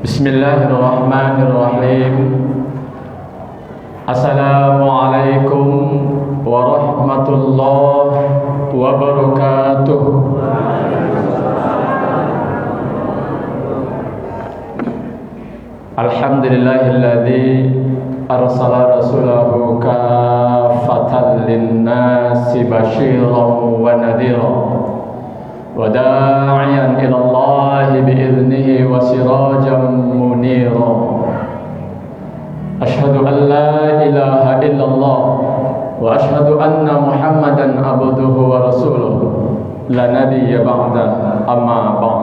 Bismillahirrahmanirrahim. Assalamualaikum warahmatullahi wabarakatuh. Alhamdulillahilladzi arsala rasulahu kaffatan linnasi basyiran wa nadhiran wa da'iyan ila Allahi bi'idhnihi wa sirajan muniran. Asyhadu an la ilaha illallah wa asyhadu anna Muhammadan abduhu wa rasuluh la nabiyya ba'da, amma ba'd.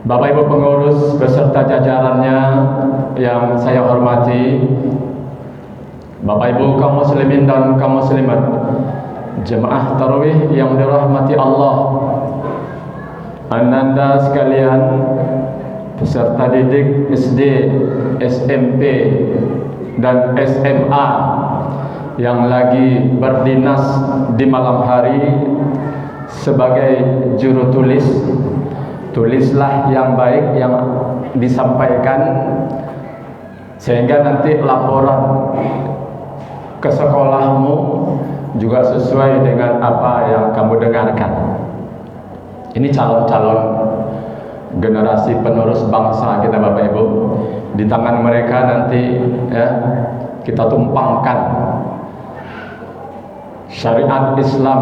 Bapak Ibu pengurus beserta jajarannya yang saya hormati, Bapak Ibu kaum muslimin dan kaum muslimat, jemaah tarawih yang dirahmati Allah, Anda sekalian, peserta didik SD, SMP, dan SMA yang lagi berdinas di malam hari sebagai juru tulis. Tulislah yang baik yang disampaikan sehingga nanti laporan ke sekolahmu juga sesuai dengan apa yang kamu dengarkan. Ini calon-calon generasi penerus bangsa kita, Bapak Ibu. Di tangan mereka nanti ya kita tumpangkan syariat Islam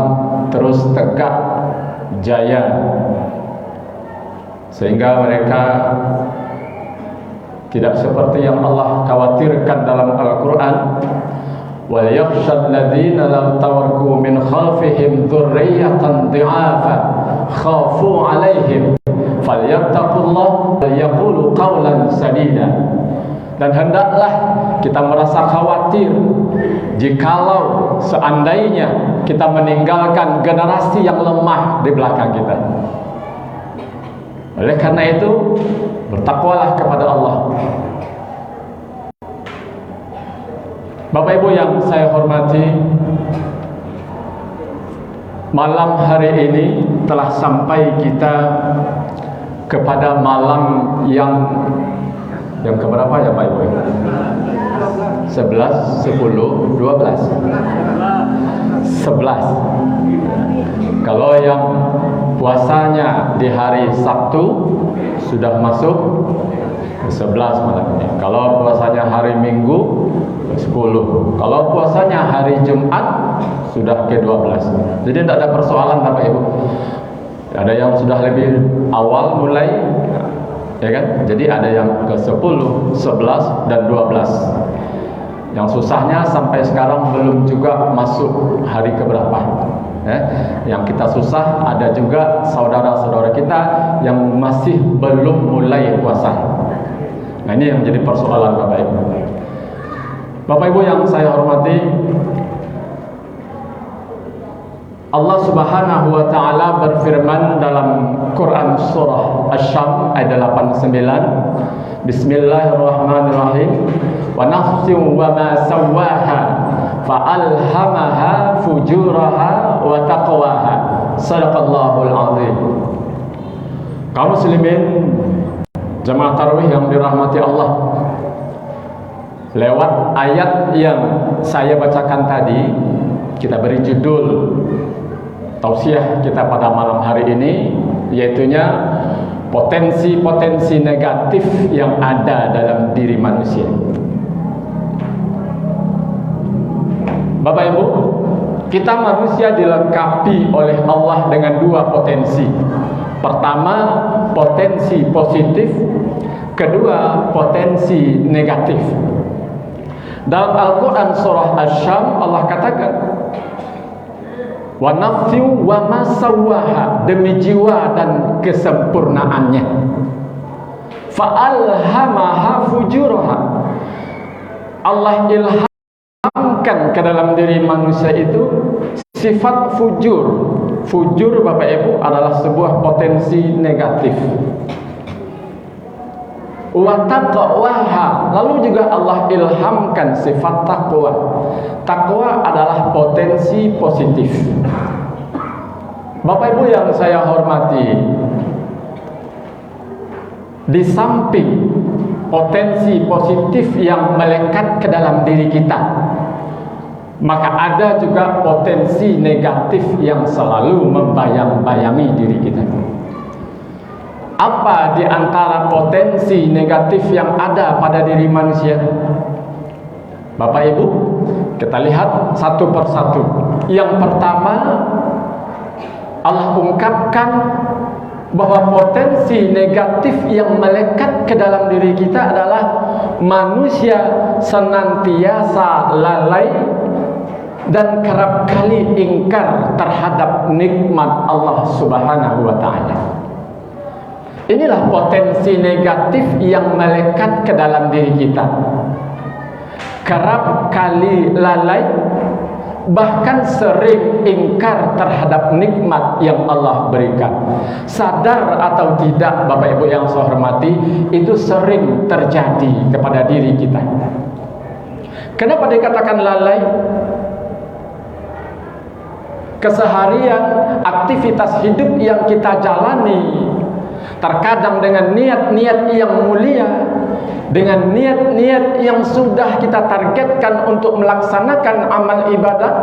terus tegak jaya, sehingga mereka tidak seperti yang Allah khawatirkan dalam Al-Quran, wal yakhshal ladzina lam tawarku min khalfihim dzurriyyatan dhi'afan khafu 'alaihim falyattaqullah wa yaqulu qawlan sadida. Dan hendaklah kita merasa khawatir jikalau seandainya kita meninggalkan generasi yang lemah di belakang kita. Oleh karena itu, bertakwalah kepada Allah. Bapak Ibu yang saya hormati, malam hari ini telah sampai kita kepada malam yang keberapa ya Pak Ibu? 11, 10, 12 11. Kalau yang puasanya di hari Sabtu sudah masuk ke 11 malam ini. Kalau puasanya hari Minggu ke 10. Kalau puasanya hari Jumat sudah ke 12. Jadi tidak ada persoalan Bapak Ibu. Ada yang sudah lebih awal mulai, ya kan? Jadi ada yang ke 10, 11 dan 12. Yang susahnya sampai sekarang belum juga masuk hari keberapa. Yang kita susah ada juga saudara-saudara kita yang masih belum mulai puasa. Nah, ini yang menjadi persoalan Bapak Ibu. Bapak Ibu yang saya hormati, Allah Subhanahu wa taala berfirman dalam Quran surah Asy-Syams ayat 89, Bismillahirrahmanirrahim, wa nafsin wa ma sawwaha fa'alhamaha fujuraha wa taqwaha. Shadaqallahul azim. Kaum muslimin jemaah tarawih yang dirahmati Allah, lewat ayat yang saya bacakan tadi, kita beri judul tausiah kita pada malam hari ini, yaitunya potensi-potensi negatif yang ada dalam diri manusia. Bapak Ibu, kita manusia dilengkapi oleh Allah dengan dua potensi. Pertama, potensi positif. Kedua, potensi negatif. Dalam Al-Quran surah Asy-Syams Allah katakan, wa nafsi wa ma sawwaha, demi jiwa dan kesempurnaannya, fa alhamaha fujuraha, Allah ilhamkan ke dalam diri manusia itu sifat fujur. Fujur Bapak Ibu adalah sebuah potensi negatif. Wa taqwaha, lalu juga Allah ilhamkan sifat takwa. Takwa adalah potensi positif. Bapak Ibu yang saya hormati, di samping potensi positif yang melekat ke dalam diri kita, maka ada juga potensi negatif yang selalu membayang-bayangi diri kita. Apa di antara potensi negatif yang ada pada diri manusia? Bapak Ibu, kita lihat satu persatu. Yang pertama, Allah ungkapkan bahwa potensi negatif yang melekat ke dalam diri kita adalah manusia senantiasa lalai dan kerap kali ingkar terhadap nikmat Allah Subhanahu wa ta'ala. Inilah potensi negatif yang melekat ke dalam diri kita. Kerap kali lalai, bahkan sering ingkar terhadap nikmat yang Allah berikan. Sadar atau tidak Bapak Ibu yang saya hormati, itu sering terjadi kepada diri kita. Kenapa dikatakan lalai? Keseharian, aktivitas hidup yang kita jalani, terkadang dengan niat-niat yang mulia, dengan niat-niat yang sudah kita targetkan untuk melaksanakan amal ibadah,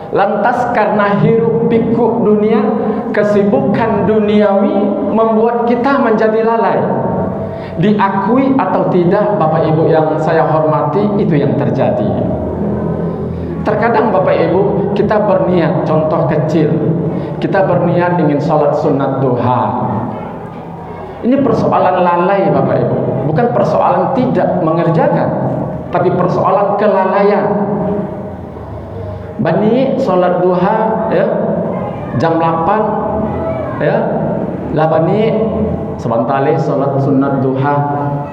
lantas karena hiruk pikuk dunia, kesibukan duniawi membuat kita menjadi lalai. Diakui atau tidak Bapak Ibu yang saya hormati, itu yang terjadi. Terkadang Bapak Ibu kita berniat, contoh kecil, kita berniat ingin sholat sunat duha. Ini persoalan lalai Bapak Ibu, bukan persoalan tidak mengerjakan, tapi persoalan kelalaian. Bani sholat duha ya, jam 8 ya, lah bani sebentar sholat sunat duha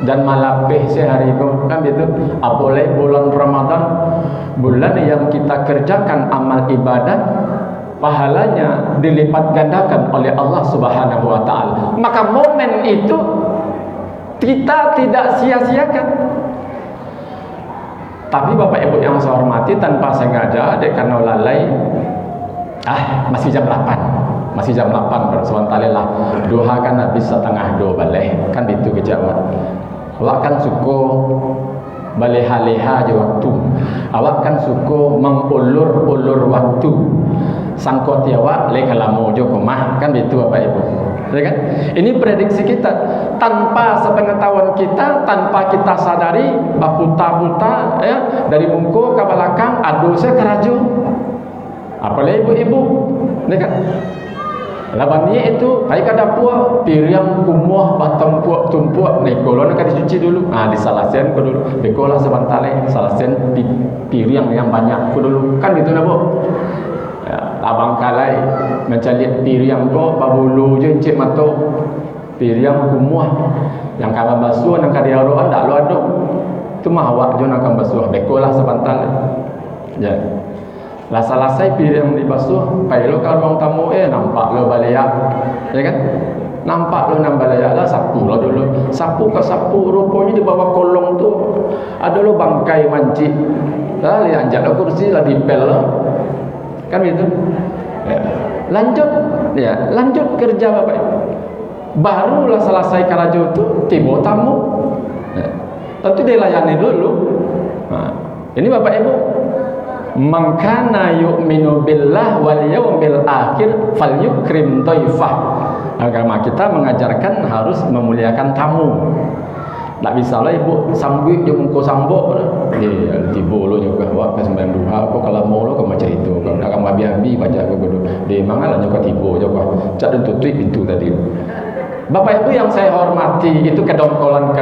dan malapih sehari itu kan gitu. Apalagi bulan Ramadan, bulan yang kita kerjakan amal ibadah, pahalanya dilipat gandakan oleh Allah Subhanahu wa ta'ala. Maka momen itu kita tidak sia-siakan. Tapi Bapak Ibu yang saya hormati, tanpa sengaja dek karena lalai, masih jam 8, masih jam 8 sebentar lah. Duha kan habis setengah 2 balik, kan itu kejauhan. Awak kan suka baleha-leha je waktu. Awak kan suka mengulur-ulur waktu. Sangkot awak leka lamo jo komah, kan itu Bapak Ibu. Ya kan? Ini prediksi kita tanpa sepengetahuan kita, tanpa kita sadari, baputa-buta ya, dari mungko ke belakang aduh saya keraju. Apalagi ibu-ibu, ya kan? Labannya itu baik ada puak, piring kumuh, batang puak tumpuak, nekolo nak dicuci dulu. Disalasen ko dulu. Bekola sebentar salasen piring yang banyak ko dulu. Kan gitu na, Bu. Ya, abang kalai mencari piring ko babulu je cik mato. Piring kumuh yang kawan basuh nak diaroan dak lu aduk. Tu mah awak jo nak basuh. Bekola sebentar. Ya. Lah selesai piring dibasuh, pai lo kalau orang tamu nampak lo balayak, ya kan? Nampak lo nang balayak lah, sapu lo dulu. Sapu ke sapu, rupanya di bawah kolong tu ada lo bangkai mancik. Lah lihat lo kursi lah dipel lo. Kan gitu. Ya. Lanjut kerja Bapak. Barulah selesai kerja tu tiba tamu. Ya. Tentu dilayani dulu. Ini Bapak Ibu, man kana yu'minu billah wal yawmil akhir falyukrim dhaifah. Agama kita mengajarkan harus memuliakan tamu. Tak bisa lah ibu sambut je muka sambuk tiba lo juga awak ke sembahyang duha kau kalau mau lo kau macam itu kau nak babi-babi baca kau bodoh dia mangalah juga tiba juga cak dan tutup pintu tadi. Bapak Ibu yang saya hormati, itu kedongkolan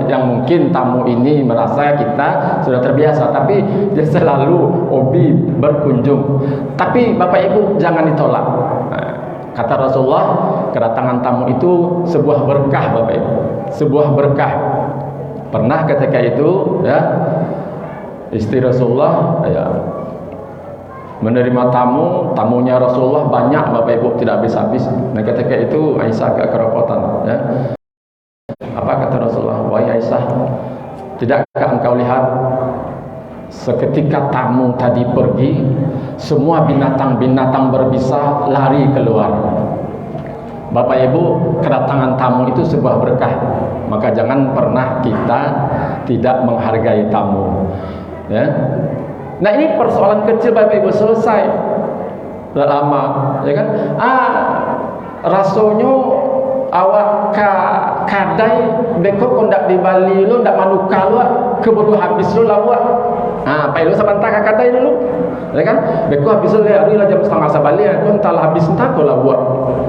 yang mungkin tamu ini merasa kita sudah terbiasa, tapi dia selalu hobi berkunjung. Tapi Bapak Ibu jangan ditolak. Kata Rasulullah, kedatangan tamu itu sebuah berkah Bapak Ibu, sebuah berkah. Pernah ketika itu ya, istri Rasulullah ya, menerima tamunya Rasulullah banyak Bapak Ibu, tidak habis-habis. Nah ketika itu Aisyah agak kerepotan ya. Apa kata Rasulullah? Wahai Aisyah, tidakkah engkau lihat seketika tamu tadi pergi, semua binatang-binatang berbisa lari keluar. Bapak Ibu, kedatangan tamu itu sebuah berkah. Maka jangan pernah kita tidak menghargai tamu. Ya. Nah, ini persoalan kecil Bapak Ibu, selesai. Tidak lama, ya kan? Rasanya awak kadai beko kondak di Bali lu ndak manuka lu keburu habis lu lah buat. Pai lu sebentar ka kadai dulu. Ya kan? Beko habis lu hari lah jam 11:30 aku entah habis entah ko lah buat.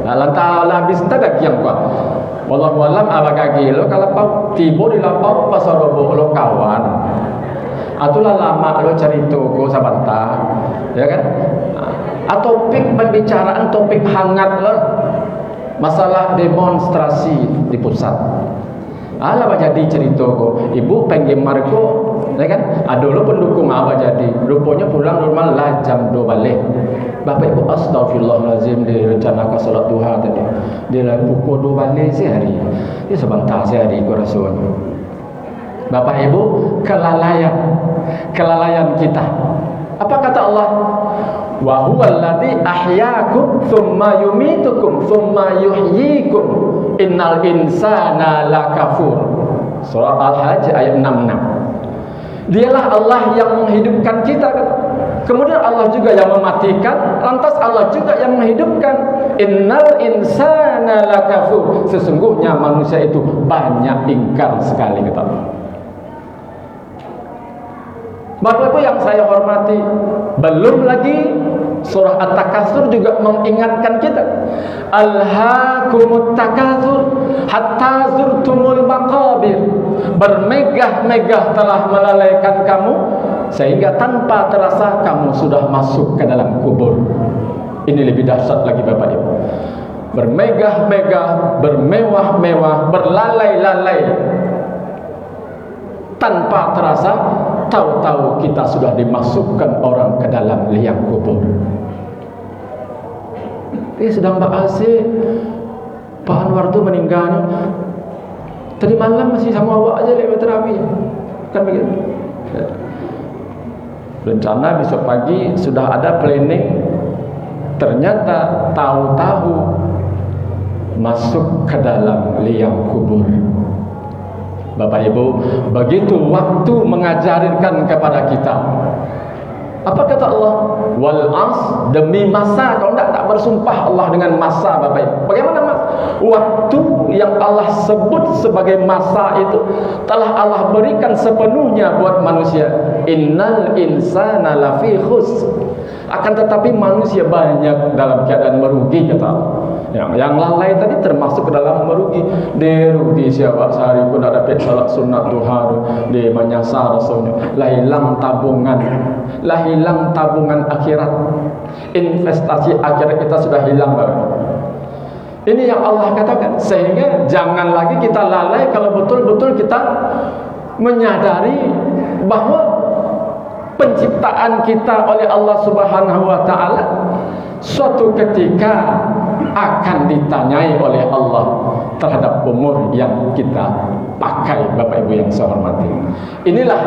Lantar habis entah dak kiang ko. Wallahu alam abang lu kalau pau tibo di lapau pasar robo lo kawan. Atulah lama lo cerita ko sebentar. Ya kan? Topik pembicaraan, topik hangat lo masalah demonstrasi di pusat. Ala jadi cerita kok, ibu pengen marko, ya kan? Ada lo pendukung apa jadi? Rupanya pulang normal lah jam 2 balik. Bapak Ibu astagfirullahalazim direncanakan salat duha tadi. Dia pukul 2 balik sehari. Dia sebentar sehari ku rasanya. Bapak Ibu, kelalaian kita. Apa kata Allah? Wa huwal ladzi ahyaakum tsumma yumitukum tsumma yuhyikum innal insana lakafur. Surah Al-Hajj ayat 66. Dialah Allah yang menghidupkan kita. Kemudian Allah juga yang mematikan, lantas Allah juga yang menghidupkan. Innal insana lakafur. Sesungguhnya manusia itu banyak ingkar sekali kata Allah. Bapak-Ibu yang saya hormati, belum lagi surah At-Takatsur juga mengingatkan kita, alhaakumut takatsur hatta zurtumul maqabir. Bermegah-megah telah melalaikan kamu sehingga tanpa terasa kamu sudah masuk ke dalam kubur. Ini lebih dahsyat lagi Bapak Ibu. Bermegah-megah, bermewah-mewah, berlalai-lalai, tanpa terasa tahu-tahu kita sudah dimasukkan orang ke dalam liang kubur. Ini sedang berhasil Pak Anwar tu meninggal. Tadi malam masih sama awak aja lewat terapi. Kan begitu. Rencana besok pagi sudah ada planning. Ternyata tahu-tahu masuk ke dalam liang kubur. Bapak Ibu, begitu waktu mengajarkan kepada kita. Apa kata Allah? Wal as, demi masa. Kalau tak bersumpah Allah dengan masa Bapak Ibu. Bagaimana mas? Waktu yang Allah sebut sebagai masa itu telah Allah berikan sepenuhnya buat manusia. Innal insana lafi khusr. Akan tetapi manusia banyak dalam keadaan merugi kata Allah. Yang lalai tadi termasuk ke dalam merugi. Dia rugi siapa sehari pun tak dapat salat sunat duha, dia menyasar rasanya. Lah hilang tabungan, lah hilang tabungan akhirat. Investasi akhirat kita sudah hilang Bapak. Ini yang Allah katakan. Sehingga jangan lagi kita lalai kalau betul-betul kita menyadari bahwa penciptaan kita oleh Allah Subhanahu wa taala suatu ketika akan ditanyai oleh Allah terhadap umur yang kita pakai Bapak Ibu yang saya hormati. Inilah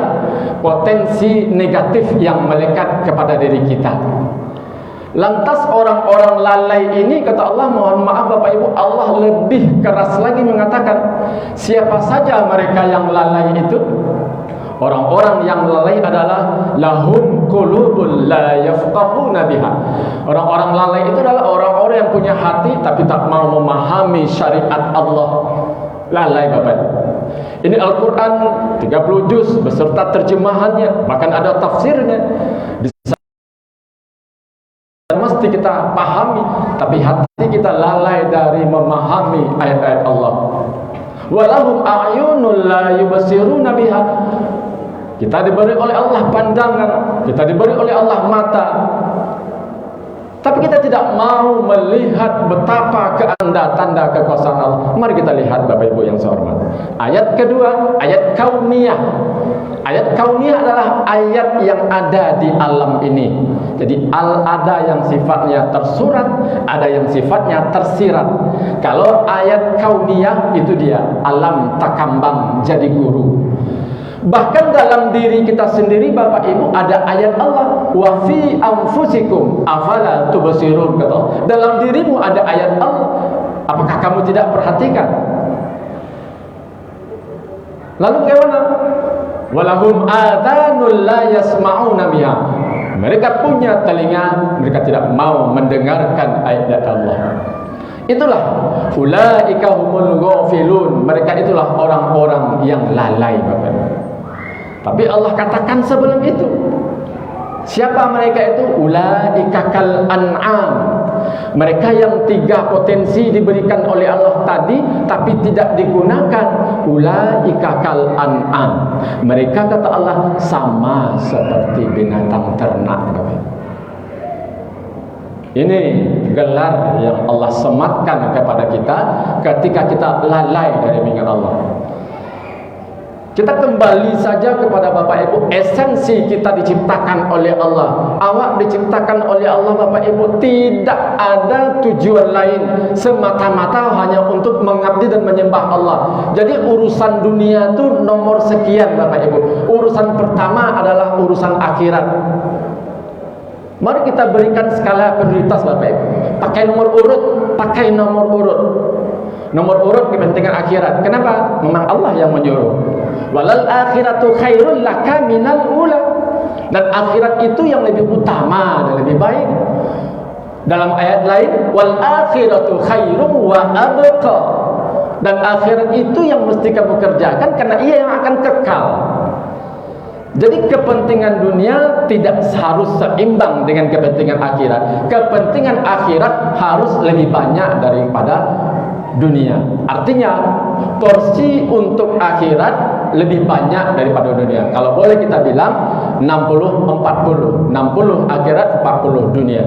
potensi negatif yang melekat kepada diri kita. Lantas orang-orang lalai ini kata Allah, mohon maaf Bapak Ibu, Allah lebih keras lagi mengatakan, siapa saja mereka yang lalai itu? Orang-orang yang lalai adalah lahum qulubun la yafqahuna biha. Orang-orang lalai itu adalah orang-orang yang punya hati tapi tak mau memahami syariat Allah. Lalai Bapak. Ini Al-Quran 30 juz beserta terjemahannya, bahkan ada tafsirnya. Mesti kita pahami, tapi hati kita lalai dari memahami ayat-ayat Allah. Walahum a'yunul la yubsiruna biha. Kita diberi oleh Allah pandangan, kita diberi oleh Allah mata, tapi kita tidak mau melihat betapa tanda-tanda kekuasaan Allah. Mari kita lihat Bapak Ibu yang saya hormati. Ayat kedua, ayat kauniyah. Ayat kauniyah adalah ayat yang ada di alam ini. Jadi ada yang sifatnya tersurat, ada yang sifatnya tersirat. Kalau ayat kauniyah itu dia alam takambang jadi guru. Bahkan dalam diri kita sendiri Bapak Ibu ada ayat Allah, wa fi anfusikum afala tubsirun kata. Dalam dirimu ada ayat Allah. Apakah kamu tidak perhatikan? Lalu bagaimana? Walahum adhanul la yasma'una biha. Mereka punya telinga, mereka tidak mau mendengarkan ayat Allah. Itulah ulaika humul ghafilun. Mereka itulah orang-orang yang lalai, Bapak. Tapi Allah katakan sebelum itu, siapa mereka itu? Ulaika kal an'am. Mereka yang 3 potensi diberikan oleh Allah tadi tapi tidak digunakan. Ulaika kal an'am. Mereka, kata Allah, sama seperti binatang ternak, Bapak. Ini gelar yang Allah sematkan kepada kita ketika kita lalai dari mengingat Allah. Kita kembali saja kepada Bapak Ibu. Esensi kita diciptakan oleh Allah. Awak diciptakan oleh Allah, Bapak Ibu. Tidak ada tujuan lain semata-mata hanya untuk mengabdi dan menyembah Allah. Jadi urusan dunia itu nomor sekian, Bapak Ibu. Urusan pertama adalah urusan akhirat. Mari kita berikan skala prioritas, Bapak Ibu. Pakai nomor urut, pakai nomor urut. Nomor urut kepentingan akhirat. Kenapa? Memang Allah yang menyuruh. Walal akhiratu khairul laka minal ula. Dan akhirat itu yang lebih utama dan lebih baik. Dalam ayat lain, wal akhiratu khairum wa abqa. Dan akhirat itu yang mesti kamu kerjakan karena ia yang akan kekal. Jadi kepentingan dunia tidak harus seimbang dengan kepentingan akhirat. Kepentingan akhirat harus lebih banyak daripada dunia. Artinya porsi untuk akhirat lebih banyak daripada dunia. Kalau boleh kita bilang 60-40. 60 akhirat, 40 dunia.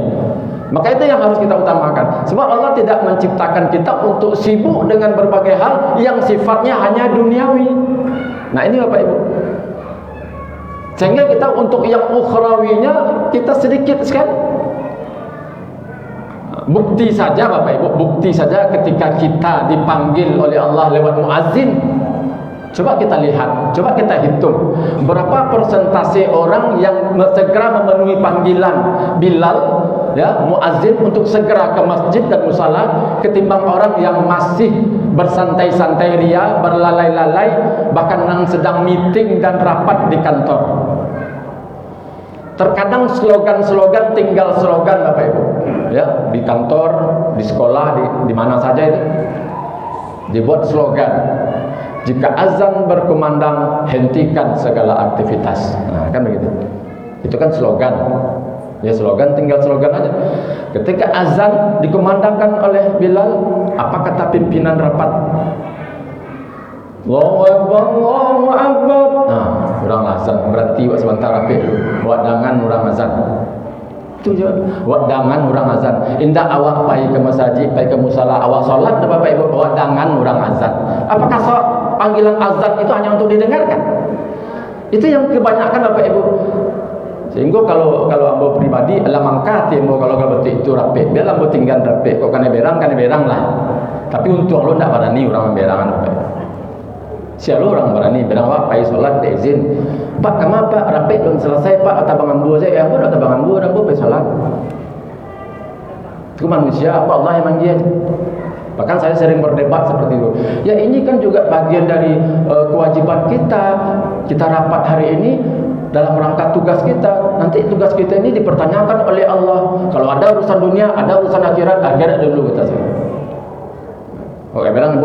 Maka itu yang harus kita utamakan. Sebab Allah tidak menciptakan kita untuk sibuk dengan berbagai hal yang sifatnya hanya duniawi. Nah ini Bapak Ibu, sehingga kita untuk yang ukhrawinya kita sedikit sekali. Bukti saja Bapak Ibu, bukti saja ketika kita dipanggil oleh Allah lewat muazzin. Coba kita lihat, coba kita hitung berapa persentase orang yang segera memenuhi panggilan Bilal, ya, muazzin untuk segera ke masjid dan musala, ketimbang orang yang masih bersantai-santai ria, berlalai-lalai, bahkan yang sedang meeting dan rapat di kantor. Terkadang slogan-slogan tinggal slogan Bapak Ibu, ya, di kantor, di sekolah, di mana saja itu dibuat slogan. Jika azan berkumandang, hentikan segala aktivitas. Nah, kan begitu. Itu kan slogan. Ya, slogan tinggal slogan aja. Ketika azan dikumandangkan oleh Bilal, apa kata pimpinan rapat? Allahu Akbar, Allahu Akbar. Nah, urang azan berarti wak sebentar rapi dulu. Wak dangan urang azan. Itu je. Wak dangan urang azan. Indah awak pergi ke masjid, pergi ke musala, awak solat Bapak Ibu, wak dangan urang azan. Apakah panggilan azan itu hanya untuk didengarkan? Itu yang kebanyakan Bapak Ibu. Sehingga kalau ambo pribadi lamangka timbo kalau betul itu rapi, biar ambo tinggal rapi. Kok kane berang lah. Tapi untuk lo ndak berani orang berangan Bapak. Siapa orang berani berang apa pai solat izin. Pak kama Pak rapi belum selesai Pak, kata Bang Ambo saya, aku kata Bang Ambo pai solat. Itu manusia apa Allah yang manggil. Bahkan saya sering berdebat seperti itu. Ya ini kan juga bagian dari kewajiban kita. Kita rapat hari ini dalam rangka tugas kita. Nanti tugas kita ini dipertanyakan oleh Allah. Kalau ada urusan dunia, ada urusan akhirat dulu kita sih. Oke, bilang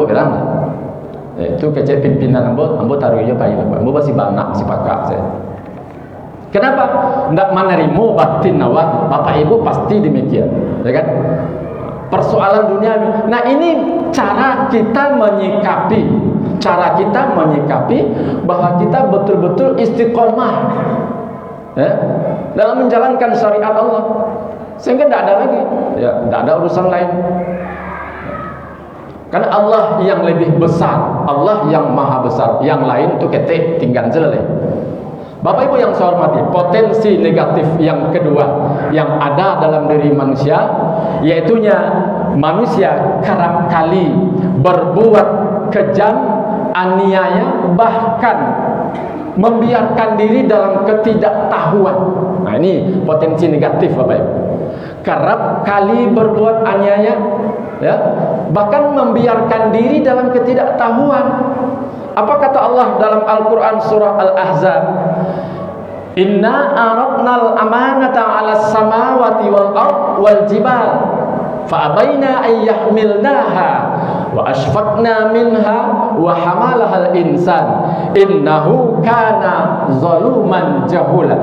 itu kecil pimpinan ambo taruhnya bayi ambo masih banyak masih pakak saya. Kenapa? Ndak menerima batin awak. Bapak Ibu pasti demikian, ya kan? Persoalan dunia. Nah ini cara kita menyikapi bahwa kita betul-betul istiqomah, ya, dalam menjalankan syariat Allah, sehingga tidak ada lagi, ya, tidak ada urusan lain. Karena Allah yang lebih besar, Allah yang maha besar, yang lain itu ketik tinggal jelek. Bapak Ibu yang saya hormati, potensi negatif yang kedua yang ada dalam diri manusia, yaitunya manusia kerap kali berbuat kejam, aniaya, bahkan membiarkan diri dalam ketidaktahuan. Nah ini potensi negatif Bapak Ibu. Kerap kali berbuat aniaya, ya, bahkan membiarkan diri dalam ketidaktahuan. Apa kata Allah dalam Al-Quran surah Al-Ahzab? Inna aradnal amanata 'alas samawati wal ard wal jibal fa abaina ay yahmilnaha wa ashfaqna minha wa hamalahal insan innahu kana zaluman jahula.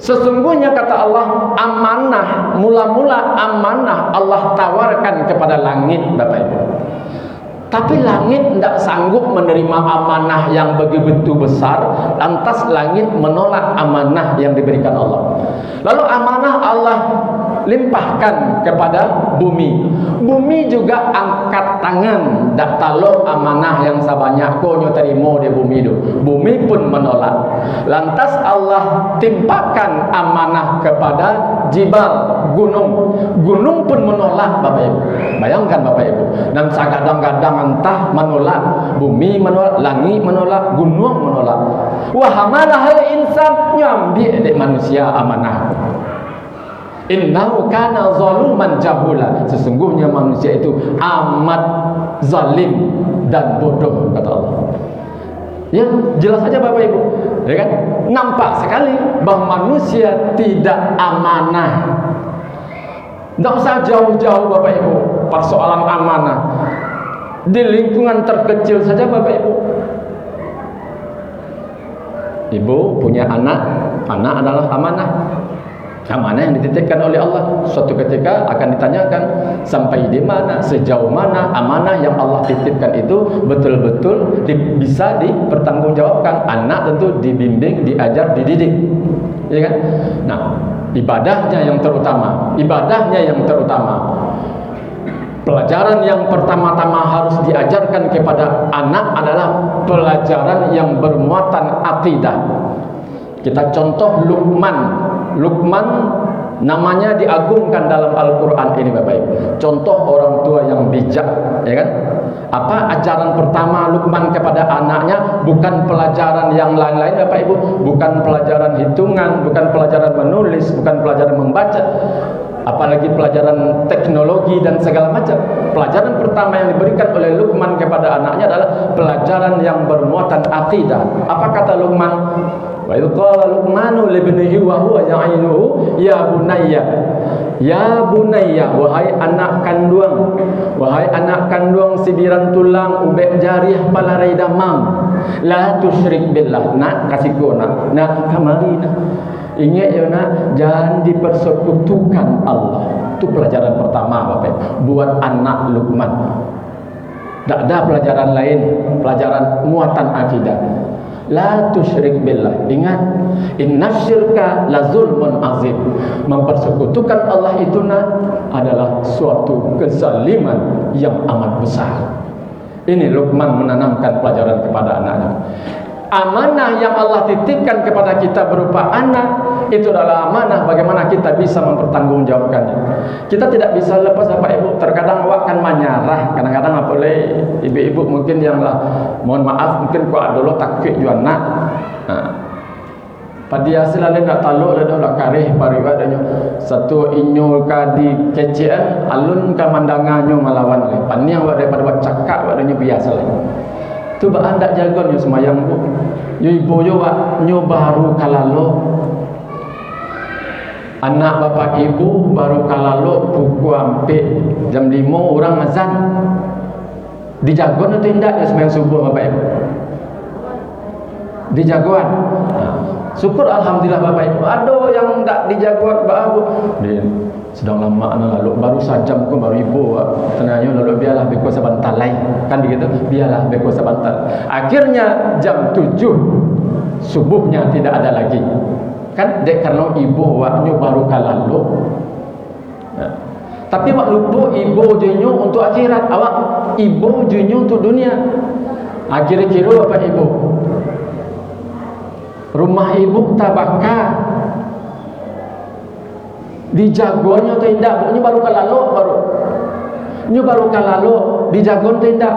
Sesungguhnya kata Allah, amanah, mula-mula amanah Allah tawarkan kepada langit, Bapak Ibu. Tapi langit tidak sanggup menerima amanah yang begitu besar, lantas langit menolak amanah yang diberikan Allah. Lalu amanah Allah limpahkan kepada bumi. Bumi juga angkat tangan, tak tahu amanah yang sebanyak kau terima di bumi itu. Bumi pun menolak. Lantas Allah timpakan amanah kepada jibal, gunung. Gunung pun menolak, Bapak Ibu. Bayangkan Bapak Ibu. Dan kadang-kadang entah menolak, bumi menolak, langit menolak, gunung menolak. Wa hamalahal insan, nyambi dek manusia amanah. Innahu kana zaluman jahula. Sesungguhnya manusia itu amat zalim dan bodoh, kata Allah. Ya, jelas saja Bapak Ibu, ya kan? Nampak sekali bahwa manusia tidak amanah. Tidak usah jauh-jauh Bapak Ibu, persoalan amanah. Di lingkungan terkecil saja Bapak Ibu. Ibu punya anak, anak adalah amanah. Amanah yang dititipkan oleh Allah. Suatu ketika akan ditanyakan sampai di mana, sejauh mana amanah yang Allah titipkan itu betul-betul bisa dipertanggungjawabkan. Anak tentu dibimbing, diajar, dididik, ya kan? Nah, ibadahnya yang terutama, pelajaran yang pertama-tama harus diajarkan kepada anak adalah pelajaran yang bermuatan akidah. Kita contoh Luqman namanya diagungkan dalam Al-Quran ini Bapak Ibu. Contoh orang tua yang bijak, ya kan? Apa ajaran pertama Luqman kepada anaknya? Bukan pelajaran yang lain-lain Bapak Ibu, bukan pelajaran hitungan, bukan pelajaran menulis, bukan pelajaran membaca, apalagi pelajaran teknologi dan segala macam. Pelajaran pertama yang diberikan oleh Luqman kepada anaknya adalah pelajaran yang bermuatan akidah. Apa kata Luqman? Wa idh qala Luqmanu li ibnihi wa huwa ya'inuhu ya bunayya, wahai anak kandung sibiran tulang ubek jariah palarai damam, la tusyrik billah. Nak kasih ko nak kamari nak. Ingat ya nak, jangan dipersekutukan Allah. Itu pelajaran pertama Bapak buat anak Luqman. Tak ada pelajaran lain, pelajaran muatan akidah. La tusyrik billah. Ingat, innasyirka la zulmun azim. Mempersekutukan Allah itu adalah suatu kezaliman yang amat besar. Ini Luqman menanamkan pelajaran kepada anaknya. Amanah yang Allah titipkan kepada kita berupa anak, itu adalah amanah bagaimana kita bisa mempertanggungjawabkannya. Kita tidak bisa lepas Bapak Ibu. Terkadang awak kan menyerah. Kadang-kadang apa boleh ibu-ibu mungkin yang lah, mohon maaf mungkin kau dulu takut juga nak. Pada hasil lain nak taluk lalu nak karih pariwadanya satu inyul ka di kecian alun ka mandangannya melawan le. Paniang awak daripada awak cakap wadanya biasalah. Tu ba anda jaga nyo semayang bu. Yo ibu yo wak nyo baru kalalo. Anak bapak ibu baru kalalo pukul hampir jam 5 orang azan. Dijagoan atau tidak ya semayang subuh bapak ibu? Dijagoan. Syukur alhamdulillah bapak ibu. Ada yang tak dijagoan bapak ibu. Sedang lama lalu baru sajam ko baru ibu tengahnya lalu biarlah beko sebentar lain kan begitu, biarlah beko sebentar. Akhirnya jam 7 subuhnya tidak ada lagi kan dek karena ibu waktu baru kalalu. Tapi wak lupa ibu junyo untuk akhirat, awak ibu junyo untuk dunia. Akhirnya kira bapak ibu rumah ibu tabaka dijagoannya atau tidak, ini baru kalalo dijagoan atau tidak,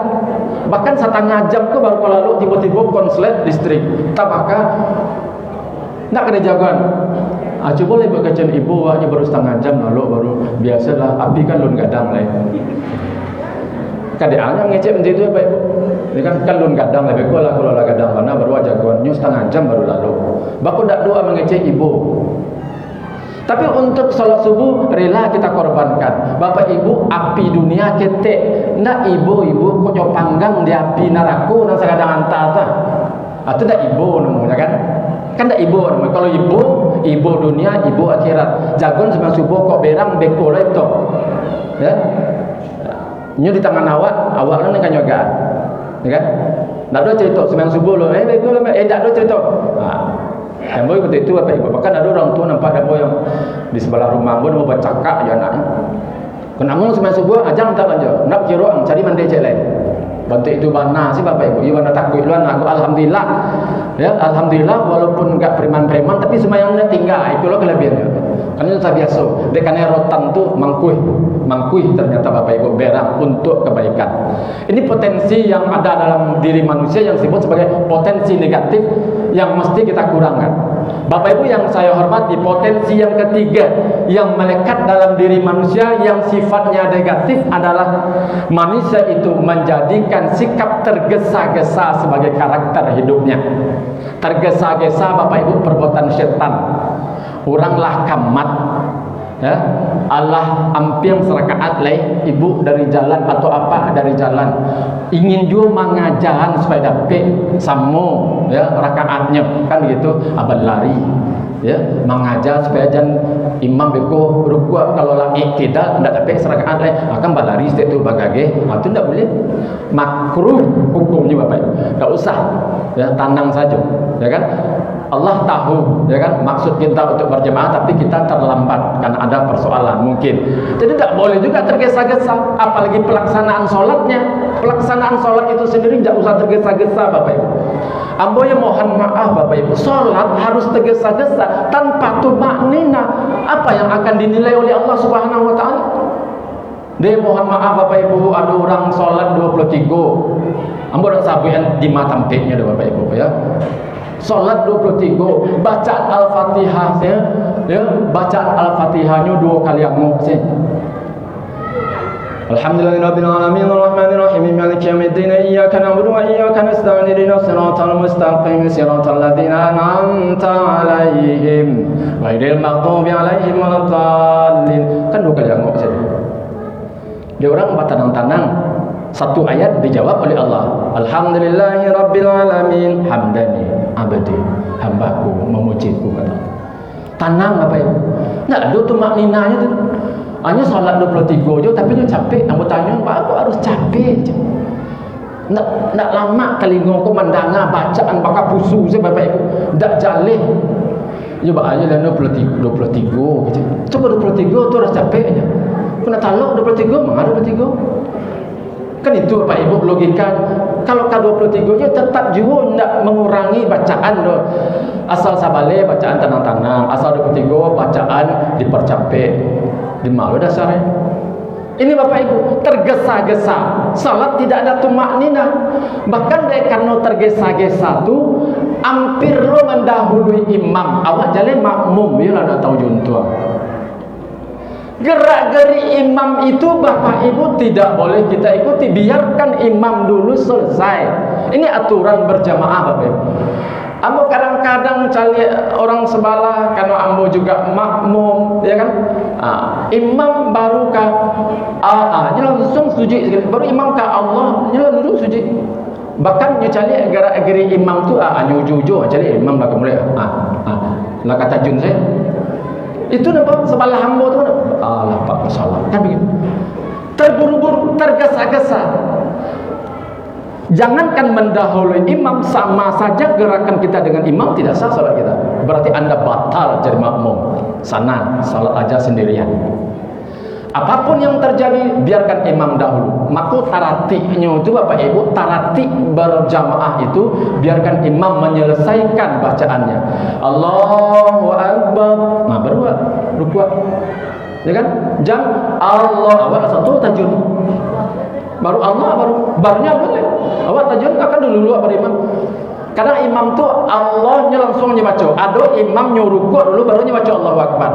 bahkan setengah jam ke baru kalalo tiba-tiba konslet listrik tabaka nak kena jagoan. Coba lah buat kacang ibu, awaknya baru setengah jam lalu baru biasalah. Api kan lun gadang lah. Kadang-kadang ngecek macam itu apa ibu? Ini kan lun gadang lah. Beku lah kalau lah gadang mana baru aja jagoannya setengah jam baru lalu. Baku tak doa mengecek ibu. Tapi untuk salat subuh rela kita korbankan. Bapak ibu api dunia ketek. Ndak ibu kok panggang di api neraka dan sekadang hantar ta. Itu ndak ibu namanya kan? Kan ndak ibu namanya. Kalau ibu dunia, ibu akhirat. Jagon semang subuh kok berang beko lah itu. Ya. Nyu di tangan awak lah kan juga. Ya kan? Ndak ada cerita semang subuh lo. Beko lah ndak ada cerita. Yang boleh betul itu apa ibu? Bahkan ada orang tua nampak ada yang di sebelah rumah pun mau bercakap aja anaknya. Kenamun semasa subuh ajang tak aja. Nak kira orang cari mandi cek lain. Bantu itu bana sih bapak ibu. Ibu nak takut lu anak aku alhamdulillah. Ya alhamdulillah walaupun enggak preman-preman tapi semayangnya tinggal. Itu lo kelebihannya. Karena itu biasa. Dekan rotan tu mangkuih ternyata bapak ibu berang untuk kebaikan. Ini potensi yang ada dalam diri manusia yang disebut sebagai potensi negatif yang mesti kita kurangkan. Bapak ibu yang saya hormati, potensi yang ketiga yang melekat dalam diri manusia yang sifatnya negatif adalah manusia itu menjadikan sikap tergesa-gesa sebagai karakter hidupnya. Tergesa-gesa bapak ibu perbuatan syaitan. Oranglah kamat, ya Allah amping serakaat leh ibu dari jalan atau apa dari jalan ingin juga mengajar supaya dapat samo ya rakaatnya kan begitu abad lari ya mengajar supaya jangan imam beko rukuk kalau lagi tidak dapat serakaat leh akan balari itu bagage itu tidak boleh makruh hukumnya bapak tidak usah ya tanang saja ya kan Allah tahu ya kan maksud kita untuk berjemaah tapi kita terlambat karena ada persoalan mungkin. Jadi tidak boleh juga tergesa-gesa apalagi pelaksanaan sholatnya. Pelaksanaan sholat itu sendiri tidak usah tergesa-gesa Bapak Ibu. Ambo ya mohon maaf Bapak Ibu, sholat harus tergesa-gesa tanpa tumaknina. Apa yang akan dinilai oleh Allah Subhanahu wa taala? Dia mohon maaf Bapak Ibu, ada orang sholat 23. Ambo dak sabuan di matampeknya Bapak Ibu ya. Salat 23 bacaan Al-Fatihah ya bacaan Al-Fatihahnya 2 kali angok sih. Alhamdulillahirabbil alamin arrahmanir rahim maliki yaumiddin iyyaka na'budu wa iyyaka nasta'in ihdinas siratal mustaqim siratal ladzina an'amta 'alaihim ghairil maghdubi 'alaihim waladdallin. Kan 2 kali angok sih. Dia orang tanang-tanang satu ayat dijawab oleh Allah. Alhamdulillahirabbil alamin hamdani abadi hambaku memujiku kata. Tanang apa ya? Enggak ada tuh makninanya tu. Hanya salat 23 je tapi dia capek. Nak bertanya, "Pak, aku harus capek je." Nak lama telinga aku mendanga bacaan bakal pusu je Bapak Ibu. Dak jalih. Ya ba aja lah 23 gitu. Coba 23 tu harus capek aja. Kena taluk 23 mana 23? Kan itu Bapak Ibu logika. Kalau K23 nya tetap juga tidak mengurangi bacaan do. Asal sabale bacaan tenang-tenang, asal 23 bacaan dipercapek. Di malu dasarnya. Ini Bapak Ibu tergesa-gesa. Salat tidak ada tumaknina. Bahkan dia karena tergesa-gesa tu hampir lo mendahului imam. Awak jalan makmum ya lah tahu juntua. Gerak-geri imam itu Bapak Ibu tidak boleh kita ikuti. Biarkan imam dulu selesai. Ini aturan berjamaah Bapak Ibu. Ambo kadang-kadang cari orang sebelah karena ambo juga makmum, ya kan? Imam baru ke langsung sujud sekali. Baru imam ke Allah, lalu sujud. Bahkan cari gerak-geri imam tu uju-uju cari imam dah mulai. Lah kata jun saya. Itu nampak sebelah hamba tu Allah Pak salah. Kan begitu. Terburu-buru, tergesa-gesa. Jangankan mendahului imam, sama saja gerakan kita dengan imam tidak sah salat kita. Berarti Anda batal jadi makmum. Sana salat aja sendirian. Apapun yang terjadi biarkan imam dahulu. Maka taratinya itu Bapak Ibu, tarati berjamaah itu biarkan imam menyelesaikan bacaannya. Allahu Akbar. Nah baru rukuk. Ya kan? Jam Allah awak satu tajud. Baru Allah barunya boleh. Awak tajud akan dulu pada imam. Kadang imam tu Allahnya langsung baca. Ada imam nyuruh dulu baru baca Allahu Akbar.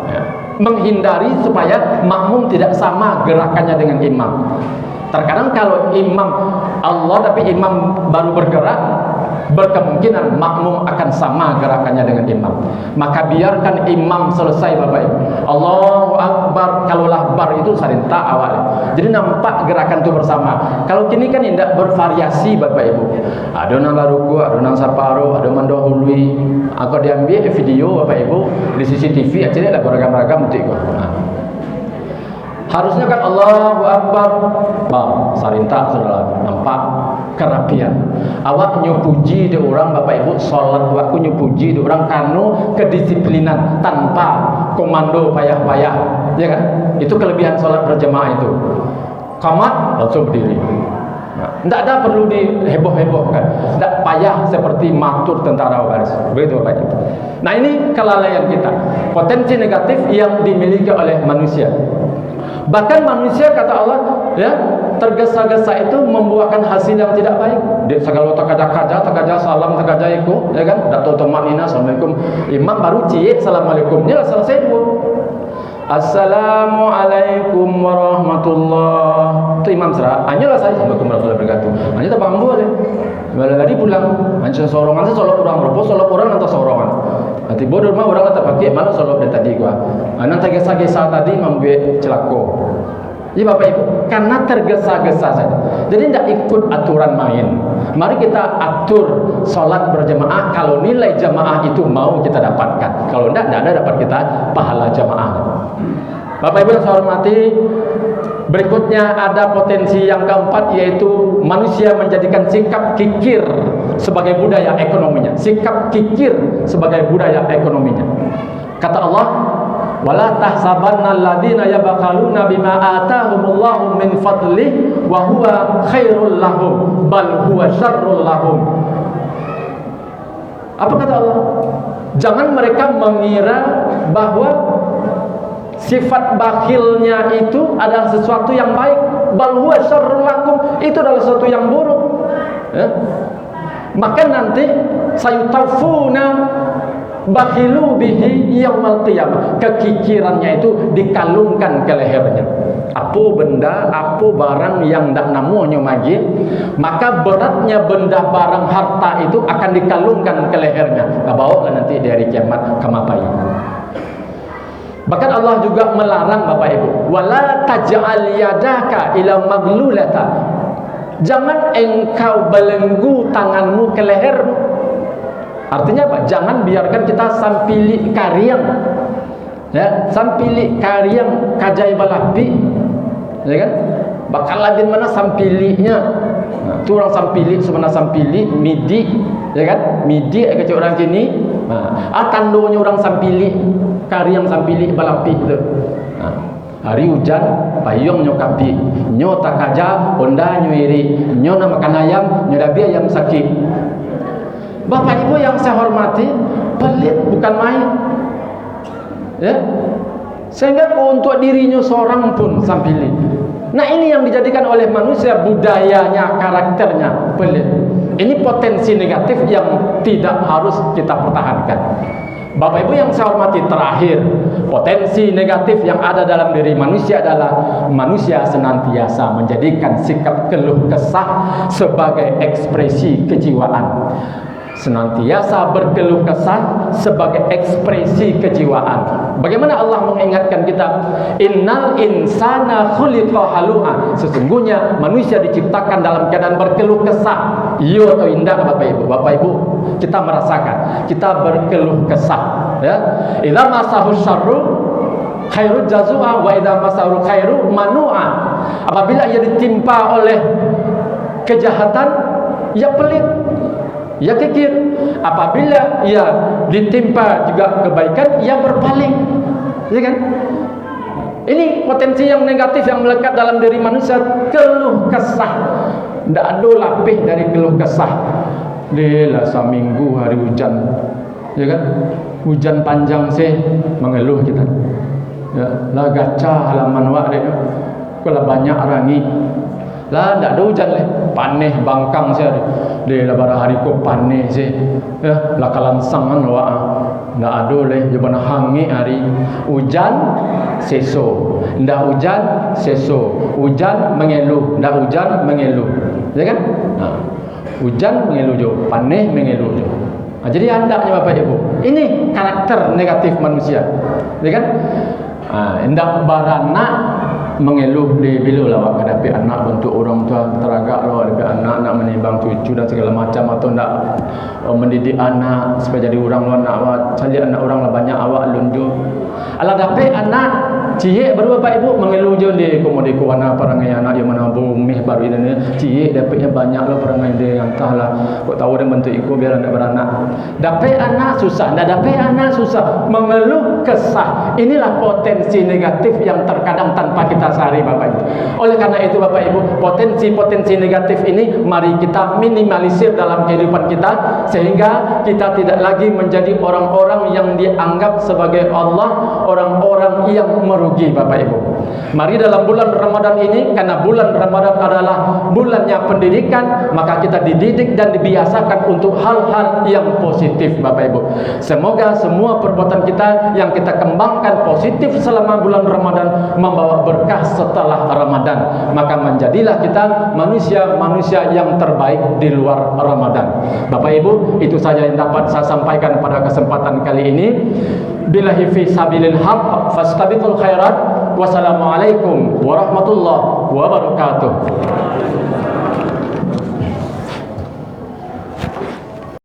Ya. Menghindari supaya makmum tidak sama gerakannya dengan imam. Terkadang kalau imam Allah tapi imam baru bergerak, berkemungkinan makmum akan sama gerakannya dengan imam. Maka biarkan imam selesai Bapak Ibu. Allahu Akbar, kalaulah bar itu sarinta awalnya. Jadi nampak gerakan itu bersama. Kalau kini kan tidak bervariasi Bapak Ibu. Ada nang laruku, ada nang saparo, ada mendahului. Aku diambil video Bapak Ibu di CCTV aja lah beragam-ragam betul kok. Harusnya kan Allahu Akbar, bang, sarinta saudara, nampak kerapian. Awak nyupuji di orang Bapak Ibu, sholat waktu nyupuji di orang kanu kedisiplinan tanpa komando payah-payah, ya kan? Itu kelebihan sholat berjamaah itu. Qamat langsung berdiri. Tidak ada perlu diheboh-hebohkan, tidak payah seperti matur tentara baris. Begitu Bapak Ibu. Nah ini kelalaian kita, potensi negatif yang dimiliki oleh manusia. Bahkan manusia kata Allah ya, tergesa-gesa itu membuahkan hasil yang tidak baik. Dia segala takaja salam takaja iku, ya kan? Dato tomanina assalamualaikum. Imam baru ciek assalamualaikumnya selesai bu. Assalamualaikum warahmatullahi. Itu imam serah. Hanya lah saya assalamualaikum warahmatullahi wabarakatuh. Hanya tak paham boleh. Balik lagi pulang. Hanya sorongan saya solok kurang berapa solok kurang atau sorongan. Nanti bodoh mah orang tak pakai mana solok dari tadi gua. Nanti gesa-gesa tadi membuat celako. Ya Bapak Ibu, karena tergesa-gesa saja. Jadi tidak ikut aturan main. Mari kita atur sholat berjamaah. Kalau nilai jamaah itu mau kita dapatkan. Kalau tidak ada dapat kita pahala jamaah. Bapak Ibu yang saya hormati, berikutnya ada potensi yang keempat, yaitu manusia menjadikan sikap kikir sebagai budaya ekonominya. Sikap kikir sebagai budaya ekonominya. Kata Allah, wala tahsabanna alladziina yabkhaluna bima aataahumullahu min fadlihi wa huwa khairul lahum bal huwa syarrul lahum. Apa kata Allah? Jangan mereka mengira bahwa sifat bakhilnya itu adalah sesuatu yang baik. Bal huwa syarrul lahum, itu adalah sesuatu yang buruk. Ya? Maka nanti sayutafuna bakhilu bihi yaumal qiyamah. Kekikirannya itu dikalungkan ke lehernya. Apa benda, apa barang yang tak namanya magi, maka beratnya benda barang harta itu akan dikalungkan ke lehernya. Bawalah nanti di hari kiamat kamapai. Bahkan Allah juga melarang Bapak Ibu, wala taj'al yadaka ila maglulata. Jangan engkau belenggu tanganmu ke lehermu. Artinya apa? Jangan biarkan kita sampili kariang, ya, sampili kariang kajai balapi, ya kan? Bakal lagi mana sampilinya? Nah, tu orang sampili sebenarnya sampili midi, ya kan? Midi kecil orang sini. Nah, tandonya orang sampili kariang sampili balapi itu. Nah, hari hujan payung nyokapi, nyo takaja honda nyuiri, nyo nama makan ayam, nyo dabi ayam sakit. Bapak Ibu yang saya hormati, pelit bukan main. Ya. Sehingga untuk dirinya seorang pun sampili. Nah, ini yang dijadikan oleh manusia budayanya, karakternya pelit. Ini potensi negatif yang tidak harus kita pertahankan. Bapak Ibu yang saya hormati, terakhir, potensi negatif yang ada dalam diri manusia adalah manusia senantiasa menjadikan sikap keluh kesah sebagai ekspresi kejiwaan. Senantiasa berkeluh kesah sebagai ekspresi kejiwaan. Bagaimana Allah mengingatkan kita, innal insana khuliqa halu'a. Sesungguhnya manusia diciptakan dalam keadaan berkeluh kesah. Iya atau indah Bapak Ibu? Bapak Ibu, kita merasakan kita berkeluh kesah, ya. Idza masahu syarru khairu jazua wa idza masahu khairu manu'a. Apabila ia ditimpa oleh kejahatan, ia pelit, ia kikir. Apabila ia ditimpa juga kebaikan, ia berpaling, ya kan? Ini potensi yang negatif yang melekat dalam diri manusia, keluh kesah. Tidak ada lapih dari keluh kesah. Dia seminggu hari hujan, ya kan? Hujan panjang sih mengeluh kita. Ya, lah gaca halaman wak deh. Kalau banyak rangi. Lah ndak ada hujan leh. Panih bangkang sia di labara hari ko panih je. Ya, lakalan sangan wa. Ndak ada leh jebana hangi hari. Hujan seso. Ndak hujan seso. Hujan mengeluh, ndak hujan mengeluh. Ya kan? Nah, hujan mengeluh jo, panih mengeluh jo. Nah, jadi hendaknya Bapak Ibu, ini karakter negatif manusia, ya kan? Hendak beranak mengeluh di bila lawak hadapi anak untuk orang tua teragak lo hadapi anak nak menimbang cucu dan segala macam, atau hendak mendidik anak supaya jadi orang lo nak awak cari anak orang lah banyak awak lunjuk. Alah dapat anak cie baru Bapak Ibu mengeluh je di komodi kuana perangai anak yang mana bumi baru ini cie dapatnya banyak lo perangai dia yang entahlah kok tahu dia bentuk ikut biar anak beranak. Dapat anak susah, ndak dapat anak susah, mengeluh kesah. Inilah potensi negatif yang terkadang tanpa kita sadari Bapak Ibu. Oleh karena itu Bapak Ibu, potensi-potensi negatif ini mari kita minimalisir dalam kehidupan kita sehingga kita tidak lagi menjadi orang-orang yang dianggap sebagai Allah, orang-orang yang merugi Bapak Ibu. Mari dalam bulan Ramadan ini, karena bulan Ramadan adalah bulannya pendidikan, maka kita dididik dan dibiasakan untuk hal-hal yang positif Bapak Ibu. Semoga semua perbuatan kita yang kita kembangkan positif selama bulan Ramadan membawa berkah setelah Ramadan. Maka menjadilah kita manusia-manusia yang terbaik di luar Ramadan. Bapak Ibu, itu saja yang dapat saya sampaikan pada kesempatan kali ini. Billahi fi sabilil haq fastabiqul khairat. Wassalamualaikum warahmatullahi wabarakatuh.